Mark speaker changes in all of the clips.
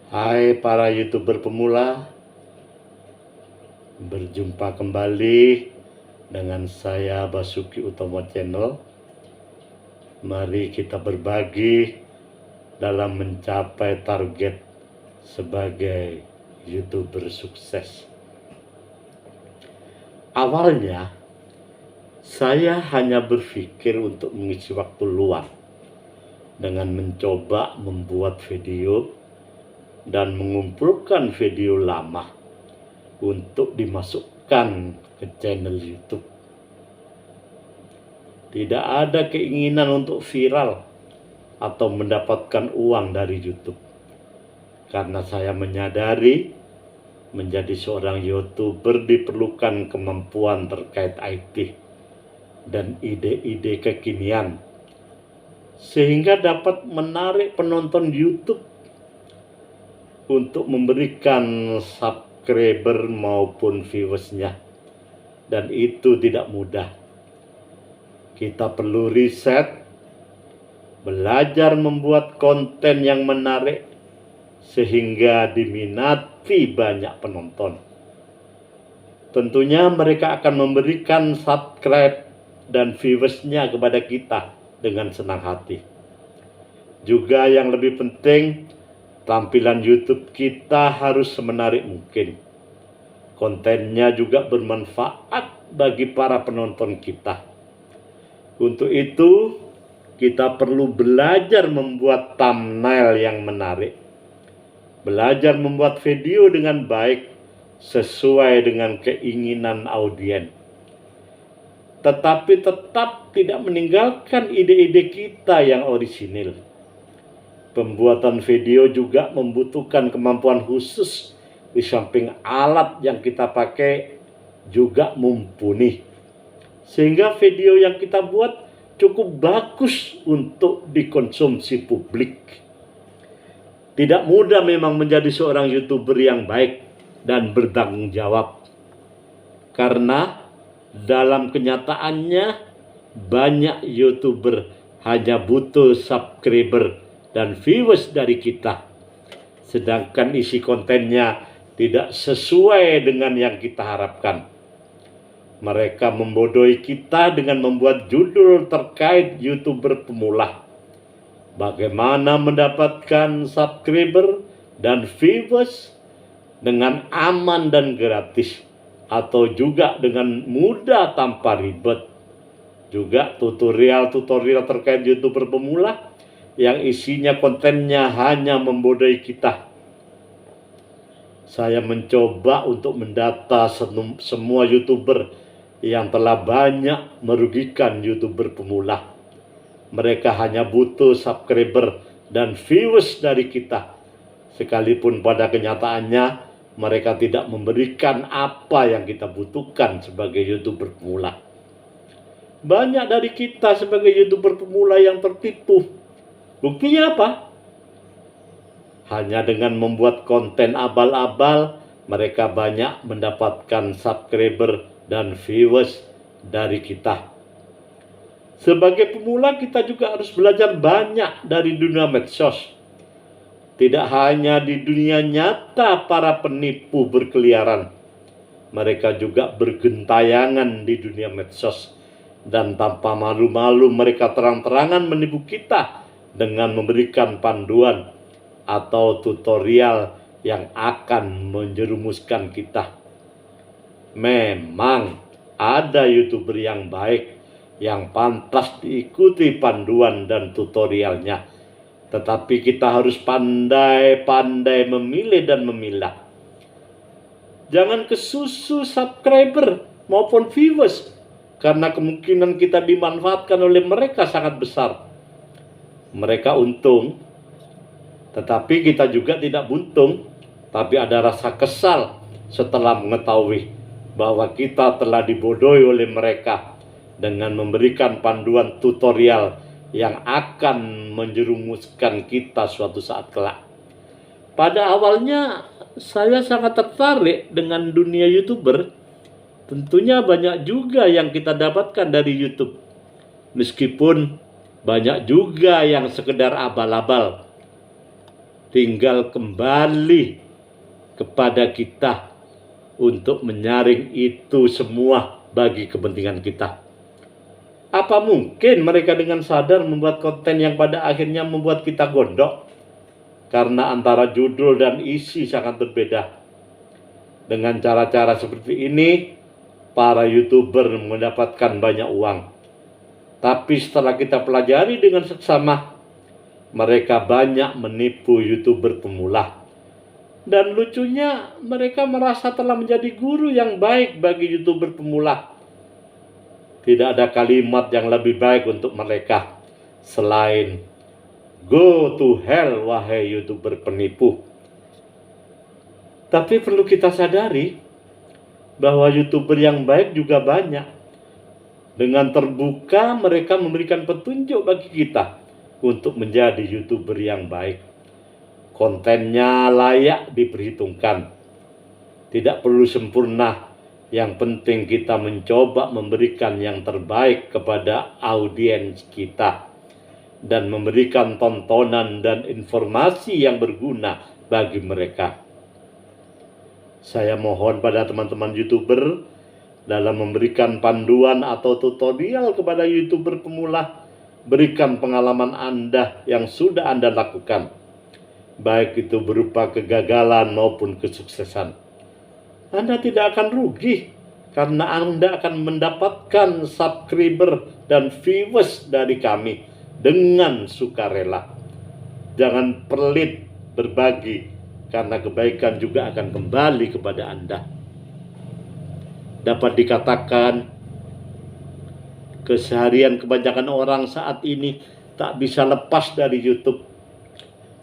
Speaker 1: Hai para YouTuber pemula, berjumpa kembali dengan saya Basuki Utomo Channel. Mari kita berbagi dalam mencapai target sebagai YouTuber sukses. Awalnya, saya hanya berpikir untuk mengisi waktu luang dengan mencoba membuat video dan mengumpulkan video lama untuk dimasukkan ke channel YouTube. Tidak ada keinginan untuk viral atau mendapatkan uang dari YouTube, karena saya menyadari menjadi seorang YouTuber diperlukan kemampuan terkait IT dan ide-ide kekinian, sehingga dapat menarik penonton YouTube untuk memberikan subscriber maupun viewersnya. Dan itu tidak mudah. Kita perlu riset, belajar membuat konten yang menarik sehingga diminati banyak penonton. Tentunya mereka akan memberikan subscribe dan viewersnya kepada kita dengan senang hati. Juga yang lebih penting, tampilan YouTube kita harus semenarik mungkin. Kontennya juga bermanfaat bagi para penonton kita. Untuk itu, kita perlu belajar membuat thumbnail yang menarik, belajar membuat video dengan baik sesuai dengan keinginan audiens, tetapi tetap tidak meninggalkan ide-ide kita yang orisinil. Pembuatan video juga membutuhkan kemampuan khusus, di samping alat yang kita pakai juga mumpuni, sehingga video yang kita buat cukup bagus untuk dikonsumsi publik. Tidak mudah memang menjadi seorang YouTuber yang baik dan bertanggung jawab, karena dalam kenyataannya banyak YouTuber hanya butuh subscriber dan viewers dari kita, sedangkan isi kontennya tidak sesuai dengan yang kita harapkan. Mereka membodohi kita dengan membuat judul terkait YouTuber pemula, bagaimana mendapatkan subscriber dan viewers dengan aman dan gratis, atau juga dengan mudah tanpa ribet. Juga tutorial-tutorial terkait YouTuber pemula yang isinya kontennya hanya membodohi kita. Saya mencoba untuk mendata semua YouTuber yang telah banyak merugikan YouTuber pemula. Mereka hanya butuh subscriber dan viewers dari kita, sekalipun pada kenyataannya mereka tidak memberikan apa yang kita butuhkan sebagai YouTuber pemula. Banyak dari kita sebagai YouTuber pemula yang tertipu. Buktinya apa? Hanya dengan membuat konten abal-abal, mereka banyak mendapatkan subscriber dan viewers dari kita. Sebagai pemula, kita juga harus belajar banyak dari dunia medsos. Tidak hanya di dunia nyata para penipu berkeliaran, mereka juga bergentayangan di dunia medsos. Dan tanpa malu-malu mereka terang-terangan menipu kita dengan memberikan panduan atau tutorial yang akan menjerumuskan kita. Memang ada YouTuber yang baik, yang pantas diikuti panduan dan tutorialnya, tetapi kita harus pandai-pandai memilih dan memilah. Jangan kesusu subscriber maupun viewers, karena kemungkinan kita dimanfaatkan oleh mereka sangat besar. Mereka untung, tetapi kita juga tidak buntung, tapi ada rasa kesal setelah mengetahui bahwa kita telah dibodohi oleh mereka dengan memberikan panduan tutorial yang akan menjerumuskan kita suatu saat kelak. Pada awalnya saya sangat tertarik dengan dunia YouTuber. Tentunya banyak juga yang kita dapatkan dari YouTube, meskipun banyak juga yang sekedar abal-abal. tinggal kembali kepada kita untuk menyaring itu semua bagi kepentingan kita. Apa mungkin mereka dengan sadar membuat konten yang pada akhirnya membuat kita gondok? Karena antara judul dan isi sangat berbeda. Dengan cara-cara seperti ini, para YouTuber mendapatkan banyak uang. Tapi setelah kita pelajari dengan seksama, mereka banyak menipu YouTuber pemula. Dan lucunya, mereka merasa telah menjadi guru yang baik bagi YouTuber pemula. Tidak ada kalimat yang lebih baik untuk mereka selain "Go to hell, wahai YouTuber penipu." Tapi perlu kita sadari bahwa YouTuber yang baik juga banyak. Dengan terbuka mereka memberikan petunjuk bagi kita untuk menjadi YouTuber yang baik. Kontennya layak diperhitungkan. Tidak perlu sempurna. Yang penting kita mencoba memberikan yang terbaik kepada audiens kita dan memberikan tontonan dan informasi yang berguna bagi mereka. Saya mohon pada teman-teman YouTuber dalam memberikan panduan atau tutorial kepada YouTuber pemula, berikan pengalaman Anda yang sudah Anda lakukan, baik itu berupa kegagalan maupun kesuksesan. Anda tidak akan rugi karena Anda akan mendapatkan subscriber dan viewers dari kami dengan sukarela. Jangan pelit berbagi karena kebaikan juga akan kembali kepada Anda. Dapat dikatakan keseharian kebanyakan orang saat ini tak bisa lepas dari YouTube.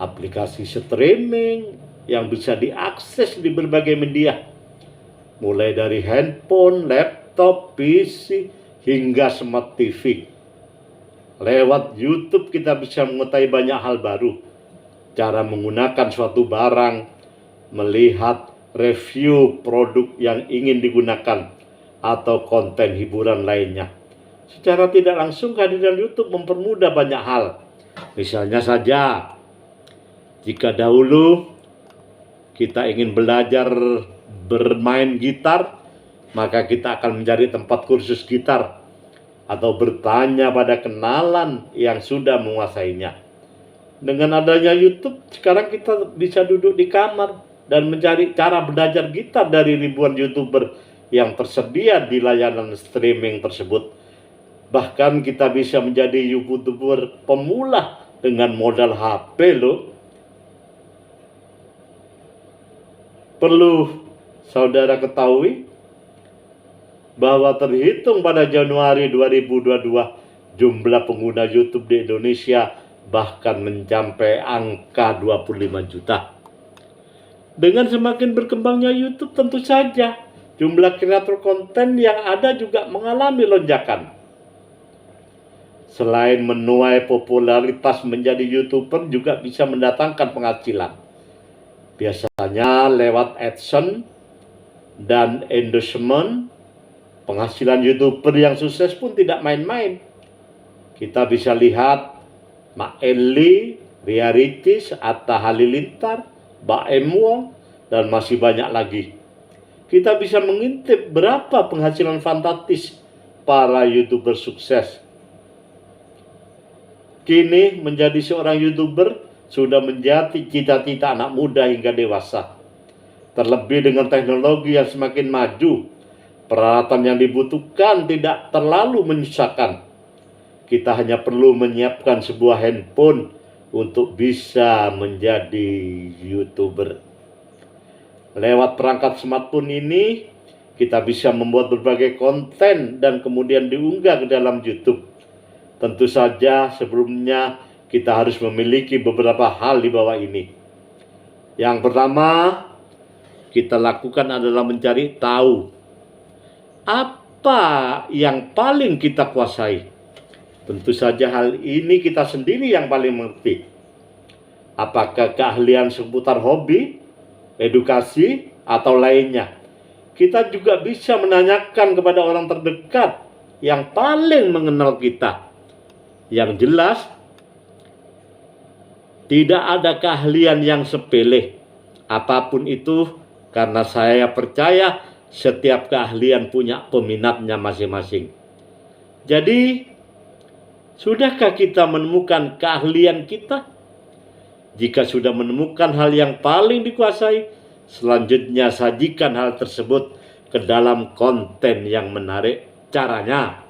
Speaker 1: Aplikasi streaming yang bisa diakses di berbagai media, mulai dari handphone, laptop, PC, hingga smart TV. Lewat YouTube kita bisa mengetahui banyak hal baru. Cara menggunakan suatu barang, melihat review produk yang ingin digunakan, atau konten hiburan lainnya. Secara tidak langsung kehadiran YouTube mempermudah banyak hal. Misalnya saja, jika dahulu kita ingin belajar bermain gitar, maka kita akan mencari tempat kursus gitar atau bertanya pada kenalan yang sudah menguasainya. Dengan adanya YouTube, sekarang kita bisa duduk di kamar dan mencari cara belajar gitar dari ribuan YouTuber yang tersedia di layanan streaming tersebut. Bahkan kita bisa menjadi YouTuber pemula dengan modal HP loh. Perlu saudara ketahui bahwa terhitung pada Januari 2022 jumlah pengguna YouTube di Indonesia bahkan mencapai angka 25 juta. Dengan semakin berkembangnya YouTube, tentu saja jumlah kreator konten yang ada juga mengalami lonjakan. Selain menuai popularitas menjadi YouTuber juga bisa mendatangkan penghasilan. Biasanya lewat AdSense dan endorsement. Penghasilan YouTuber yang sukses pun tidak main-main. Kita bisa lihat Mak Eli, Ria Ricis, Atta Halilintar, Baem Wong, dan masih banyak lagi. Kita bisa mengintip berapa penghasilan fantastis para YouTuber sukses. Kini menjadi seorang YouTuber sudah menjadi cita-cita anak muda hingga dewasa. Terlebih dengan teknologi yang semakin maju, peralatan yang dibutuhkan tidak terlalu menyusahkan. Kita hanya perlu menyiapkan sebuah handphone untuk bisa menjadi YouTuber. Lewat perangkat smartphone ini, kita bisa membuat berbagai konten dan kemudian diunggah ke dalam YouTube. Tentu saja sebelumnya kita harus memiliki beberapa hal di bawah ini. Yang pertama, kita lakukan adalah mencari tahu apa yang paling kita kuasai. Tentu saja hal ini kita sendiri yang paling mengerti. Apakah keahlian seputar hobi, edukasi, atau lainnya. Kita juga bisa menanyakan kepada orang terdekat yang paling mengenal kita. Yang jelas, Tidak ada keahlian yang sepele, apapun itu, karena saya percaya setiap keahlian punya peminatnya masing-masing. Jadi, sudahkah kita menemukan keahlian kita? Jika sudah menemukan hal yang paling dikuasai, selanjutnya sajikan hal tersebut ke dalam konten yang menarik. Caranya,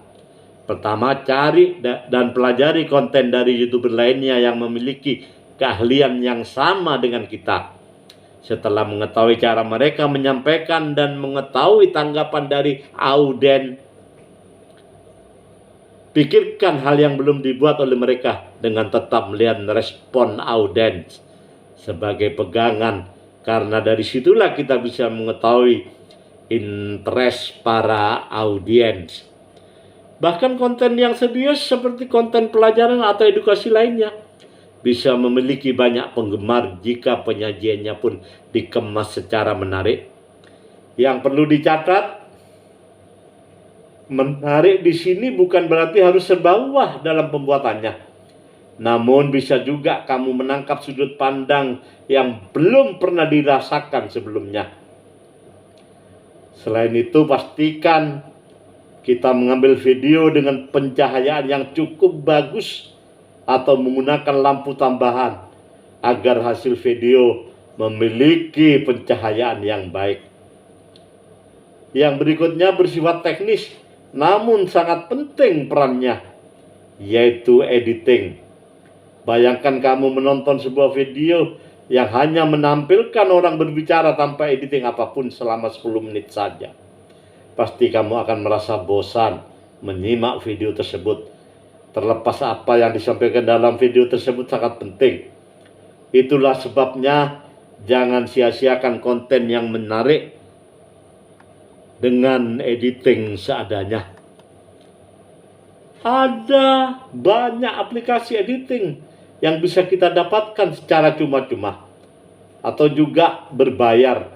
Speaker 1: pertama, cari dan pelajari konten dari YouTuber lainnya yang memiliki keahlian yang sama dengan kita. Setelah mengetahui cara mereka menyampaikan dan mengetahui tanggapan dari audiens, pikirkan hal yang belum dibuat oleh mereka dengan tetap melihat respon audiens sebagai pegangan, karena dari situlah kita bisa mengetahui interest para audiens. Bahkan konten yang serius seperti konten pelajaran atau edukasi lainnya bisa memiliki banyak penggemar jika penyajiannya pun dikemas secara menarik. Yang perlu dicatat, menarik di sini bukan berarti harus serba wah dalam pembuatannya. Namun bisa juga kamu menangkap sudut pandang yang belum pernah dirasakan sebelumnya. Selain itu, pastikan kita mengambil video dengan pencahayaan yang cukup bagus atau menggunakan lampu tambahan agar hasil video memiliki pencahayaan yang baik. Yang berikutnya bersifat teknis, namun sangat penting perannya, yaitu editing. Bayangkan kamu menonton sebuah video yang hanya menampilkan orang berbicara tanpa editing apapun selama 10 menit saja. Pasti kamu akan merasa bosan menyimak video tersebut. Terlepas apa yang disampaikan dalam video tersebut sangat penting. Itulah sebabnya jangan sia-siakan konten yang menarik dengan editing seadanya. Ada banyak aplikasi editing yang bisa kita dapatkan secara cuma-cuma atau juga berbayar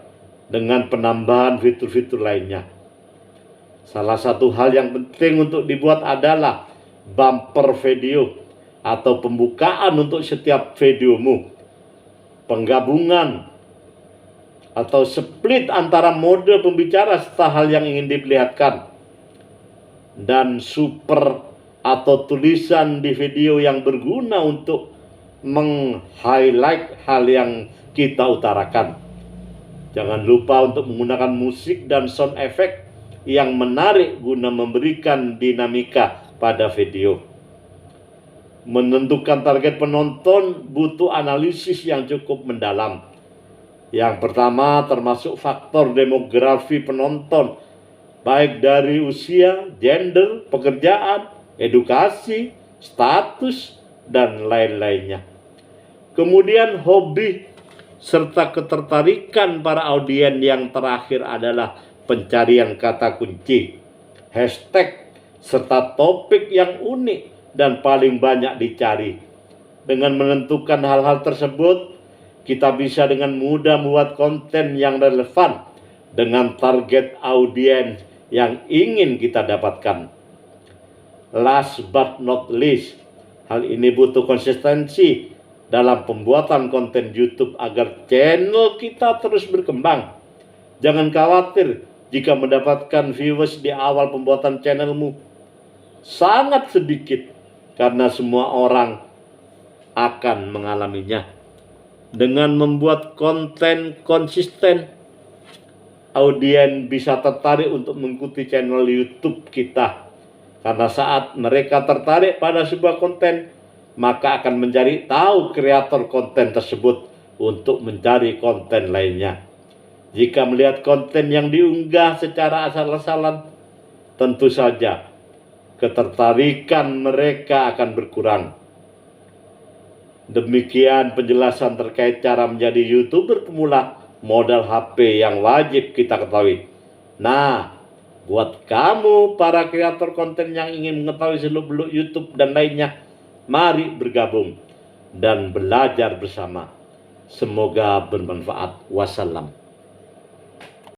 Speaker 1: dengan penambahan fitur-fitur lainnya. Salah satu hal yang penting untuk dibuat adalah bumper video atau pembukaan untuk setiap videomu, penggabungan atau split antara mode pembicara serta hal yang ingin diperlihatkan, dan super atau tulisan di video yang berguna untuk meng-highlight hal yang kita utarakan. Jangan lupa untuk menggunakan musik dan sound effect yang menarik guna memberikan dinamika pada video. Menentukan target penonton butuh analisis yang cukup mendalam. Yang pertama termasuk faktor demografi penonton, baik dari usia, gender, pekerjaan, edukasi, status, dan lain-lainnya. Kemudian hobi serta ketertarikan para audiens. Yang terakhir adalah pencarian kata kunci, hashtag, serta topik yang unik dan paling banyak dicari. Dengan menentukan hal-hal tersebut, kita bisa dengan mudah membuat konten yang relevan dengan target audiens yang ingin kita dapatkan. Last but not least, hal ini butuh konsistensi dalam pembuatan konten YouTube agar channel kita terus berkembang. Jangan khawatir jika mendapatkan viewers di awal pembuatan channelmu. Sangat sedikit, karena semua orang akan mengalaminya. Dengan membuat konten konsisten, audiens bisa tertarik untuk mengikuti channel YouTube kita. Karena saat mereka tertarik pada sebuah konten, maka akan mencari tahu kreator konten tersebut untuk mencari konten lainnya. Jika melihat konten yang diunggah secara asal-asalan, tentu saja ketertarikan mereka akan berkurang. Demikian penjelasan terkait cara menjadi YouTuber pemula modal HP yang wajib kita ketahui. Nah, buat kamu para kreator konten yang ingin mengetahui seluk-beluk YouTube dan lainnya, mari bergabung dan belajar bersama. Semoga bermanfaat. Wassalam.